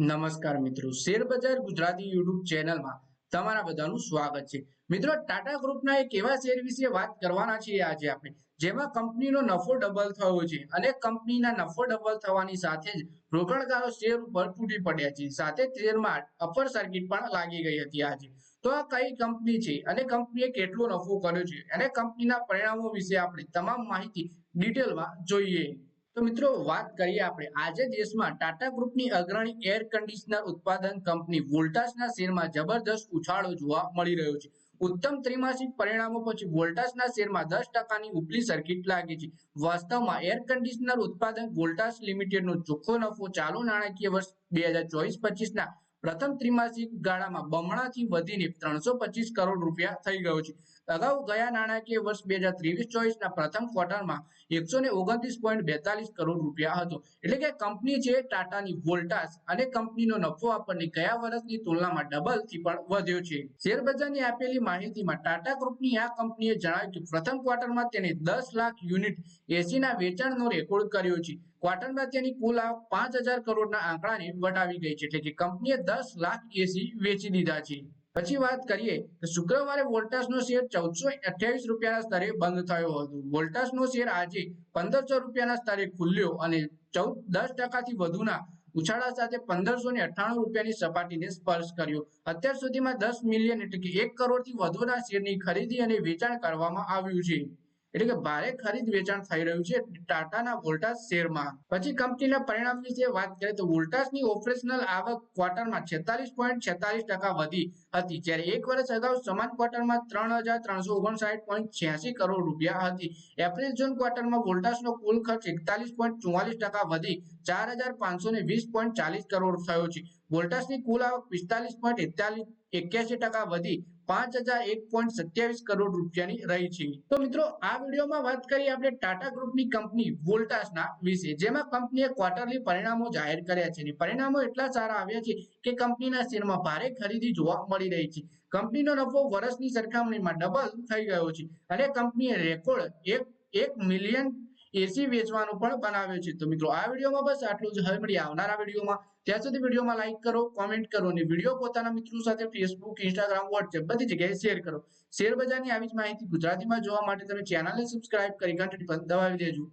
નમસ્કાર મિત્રો, શેર બજાર ગુજરાતી યુટ્યુબ ચેનલમાં તમારા બધાનું સ્વાગત છે। મિત્રો, ટાટા ગ્રુપના એક એવા શેર વિશે વાત કરવાના છીએ આજે આપણે, જેમાં કંપનીનો નફો ડબલ થયો છે અને કંપનીના નફો ડબલ થવાની સાથે જ રોકાણકારો શેર ઉપર તૂટી પડ્યા છે, સાથે જ શેરમાં અપર સર્કિટ પણ લાગી ગઈ હતી આજે। તો આ કઈ કંપની છે અને કંપનીએ કેટલો નફો કર્યો છે અને કંપનીના પરિણામો વિશે આપણે તમામ માહિતી ડિટેલમાં જોઈએ। તો મિત્રો, વાત કરીએ આપણે આજે દેશમાં ટાટા ગ્રુપની અગ્રણી એર કન્ડિશનર ઉત્પાદન કંપની વોલ્ટાસના શેરમાં જબરદસ્ત ઉછાળો જોવા મળી રહ્યો છે। ઉત્તમ ત્રિમાસિક પરિણામો પછી વોલ્ટાસના શેરમાં 10%ની ઉપલી સર્કિટ લાગી છે। વાસ્તવમાં એર કન્ડિશનર ઉત્પાદક વોલ્ટાસ લિમિટેડનો ચોખ્ખો નફો ચાલુ નાણાકીય વર્ષ 2024-25ના પ્રથમ ત્રિમાસિક ગાળામાં બમણાથી વધીને 325 કરોડ રૂપિયા થઈ ગયો છે। અગાઉ ગયા નાણાકીય વર્ષ 2023-24ના પ્રથમ ક્વાર્ટરમાં 129.42 કરોડ રૂપિયા હતો। એટલે કે કંપની છે ટાટાની વોલ્ટાસ અને કંપનીનો નફો આપણને ગયા વર્ષની તુલનામાં ડબલ થી પણ વધ્યો છે। શેર બજારની આપેલી માહિતીમાં ટાટા ગ્રુપની આ કંપનીએ જણાવ્યું કે પ્રથમ ક્વાર્ટરમાં તેને 10 લાખ યુનિટ એસીના વેચાણનો રેકોર્ડ કર્યો છે। ક્વાર્ટરમાં તેની કુલ આવક 5000 કરોડના આંકડાને વટાવી ગઈ છે, એટલે કે કંપનીએ 10 લાખ એસી વેચી દીધા છે। પછી વાત કરીએ કે શુક્રવારે વોલ્ટાસનો શેર 1428 રૂપિયાના સ્તરે બંધ થયો હતો। વોલ્ટાસનો શેર આજે 1500 રૂપિયાના સ્તરે ખુલ્યો અને 10%થી વધુના ઉછાળા સાથે 1598 રૂપિયાની સપાટીને સ્પર્શ કર્યો। અત્યાર સુધીમાં 10 મિલિયન એટલે કે 1 કરોડથી વધુના શેરની ખરીદી અને વેચાણ કરવામાં આવ્યું છે। એટલે કે ભારે ખરીદ વેચાણ થઈ રહ્યું છે ટાટાના વોલ્ટાસ શેરમાં। પછી કંપનીના પરિણામ વિશે વાત કરીએ તો વોલ્ટાસની ઓપરેશનલ આવક ક્વાર્ટરમાં 46.46% વધી હતી, જ્યારે એક વર્ષ અગાઉ સમાન ક્વાર્ટરમાં 3359.86 કરોડ રૂપિયા હતી। એપ્રિલ જૂન ક્વાર્ટરમાં વોલ્ટાસનો કુલ ખર્ચ 41.44% વધી 4520.40 કરોડ થયો છે। વોલ્ટાસની કુલ આવક 45.81% વધી 5001.27 કરોડ રૂપિયાની રહી છે। તો મિત્રો, આ વિડીયોમાં વાત કરીએ આપણે ટાટા ગ્રુપની કંપની વોલ્ટાસના વિશે, જેમાં કંપનીએ ક્વાર્ટરલી પરિણામો જાહેર કર્યા છે। પરિણામો એટલા સારા આવ્યા છે કે કંપનીના શેરમાં ભારે ખરીદી જોવા મળી રહી છે। કંપનીનો નફો વર્ષની સરખામણીમાં ડબલ થઈ ગયો છે અને કંપનીએ રેકોર્ડ 1 મિલિયન એસી વેચવાનો પણ બનાવ્યો છે। તો મિત્રો, આ વિડીયોમાં બસ આટલું જ। હવે મળીએ આવનારા વિડીયોમાં। ત્યાં સુધી વિડીયોમાં લાઈક કરો, કોમેન્ટ કરો અને વિડીયો પોતાના મિત્રો સાથે ફેસબુક, ઇન્સ્ટાગ્રામ, વોટ્સએપ બધી જગ્યાએ શેર કરો। શેર બજારની આવી જ માહિતી ગુજરાતીમાં જોવા માટે તમે ચેનલને સબસ્ક્રાઇબ કરી ઘંટડી પર દબાવી દેજો।